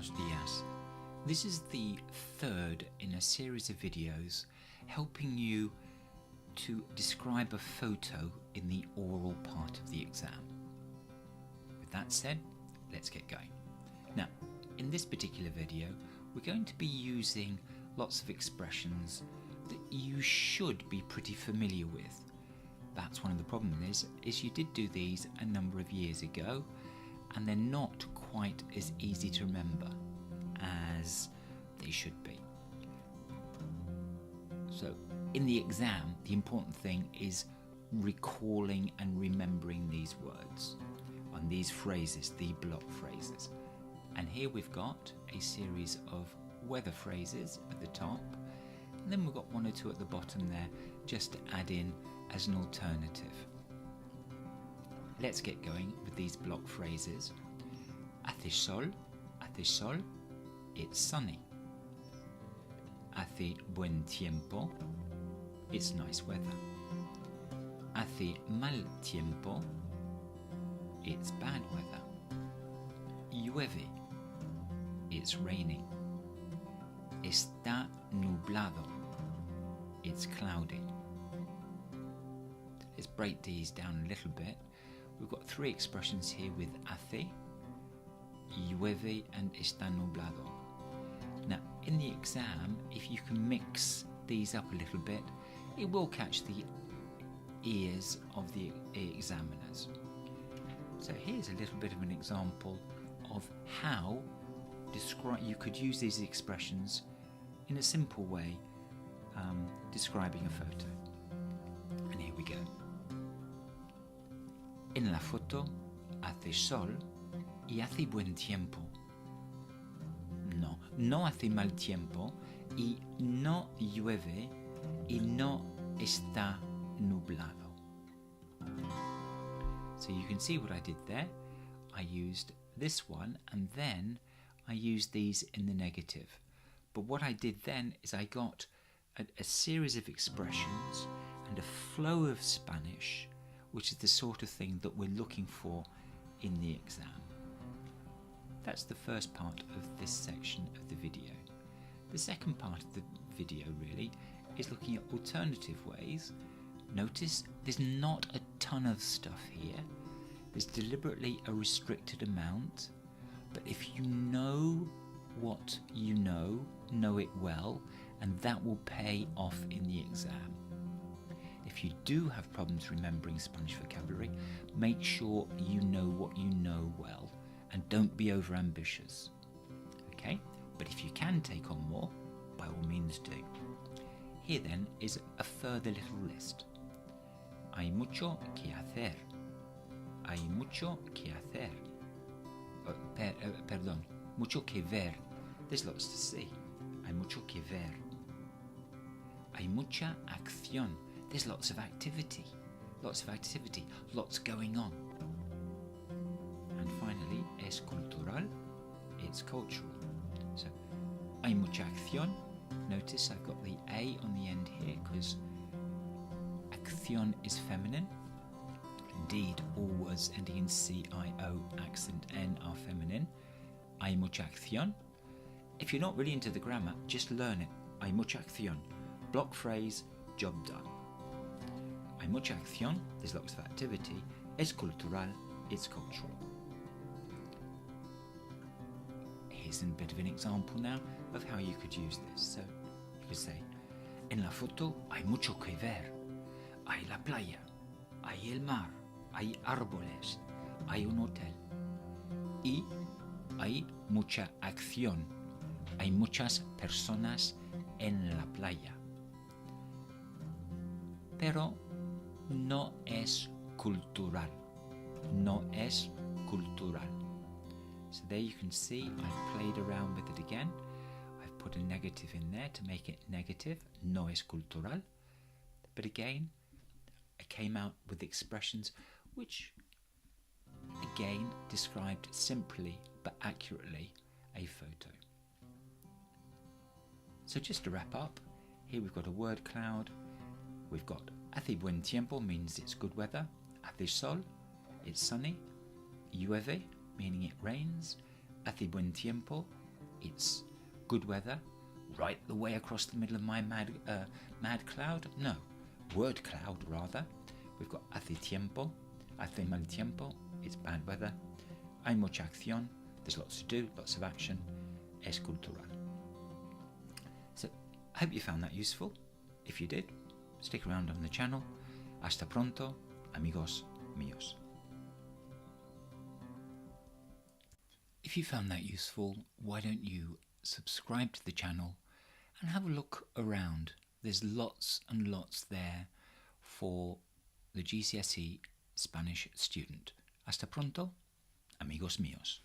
buenos días. This is the third in a series of videos helping you to describe a photo in the oral part of the exam. With that said, let's get going. Now, in this particular video, we're going to be using lots of expressions that you should be pretty familiar with. That's one of the problems is you did do these a number of years ago and they're not quite as easy to remember as they should be. So in the exam, the important thing is recalling and remembering these words and these phrases, the block phrases. And here we've got a series of weather phrases at the top, and then we've got one or two at the bottom there just to add in as an alternative. Let's get going with these block phrases. Hace sol, it's sunny. Hace buen tiempo, it's nice weather. Hace mal tiempo, it's bad weather. Llueve, it's raining. Está nublado, it's cloudy. Let's break these down a little bit. We've got three expressions here with hace, llueve and está nublado. Now, in the exam, if you can mix these up a little bit, it will catch the ears of the examiners. So here's a little bit of an example of how you could use these expressions in a simple way, describing a photo. And here we go. En la foto hace sol y hace buen tiempo. No hace mal tiempo y no llueve y no está nublado. So you can see what I did there. I used this one and then I used these in the negative. But what I did then is I got a series of expressions and a flow of Spanish, which is the sort of thing that we're looking for in the exam. That's the first part of this section of the video. The second part of the video really is looking at alternative ways. Notice there's not a ton of stuff here. There's deliberately a restricted amount, but if you know what you know it well, and that will pay off in the exam. If you do have problems remembering Spanish vocabulary, make sure you know what you know well and don't be over ambitious. Okay? But if you can take on more, by all means do. Here then is a further little list. Hay mucho que hacer. Hay mucho que hacer. Perdón, mucho que ver. There's lots to see. Hay mucho que ver. Hay mucha acción. There's lots of activity, lots going on. And finally, es cultural, it's cultural. So, hay mucha acción. Notice I've got the A on the end here because acción is feminine. Indeed, all words ending in C-I-O, accent N are feminine. Hay mucha acción. If you're not really into the grammar, just learn it. Hay mucha acción. Block phrase, job done. Hay mucha acción, there's lots of activity. Es cultural, it's cultural. Here's a bit of an example now of how you could use this. So you could say, en la foto hay mucho que ver. Hay la playa, hay el mar, hay árboles, hay un hotel. Y hay mucha acción. Hay muchas personas en la playa. Pero no es cultural. No es cultural. So there you can see I've played around with it again. I've put a negative in there to make it negative. No es cultural. But again, I came out with expressions which again described simply but accurately a photo. So just to wrap up, here we've got a word cloud. We've got hace buen tiempo means it's good weather. Hace sol, it's sunny. Llueve, meaning it rains. Hace buen tiempo, it's good weather, right the way across the middle of my mad cloud. No, word cloud rather. We've got hace tiempo, hace mal tiempo, it's bad weather. Hay mucha acción, there's lots to do, lots of action. Es cultural. So, I hope you found that useful. If you did, stick around on the channel. Hasta pronto, amigos míos. If you found that useful, why don't you subscribe to the channel and have a look around. There's lots and lots there for the GCSE Spanish student. Hasta pronto, amigos míos.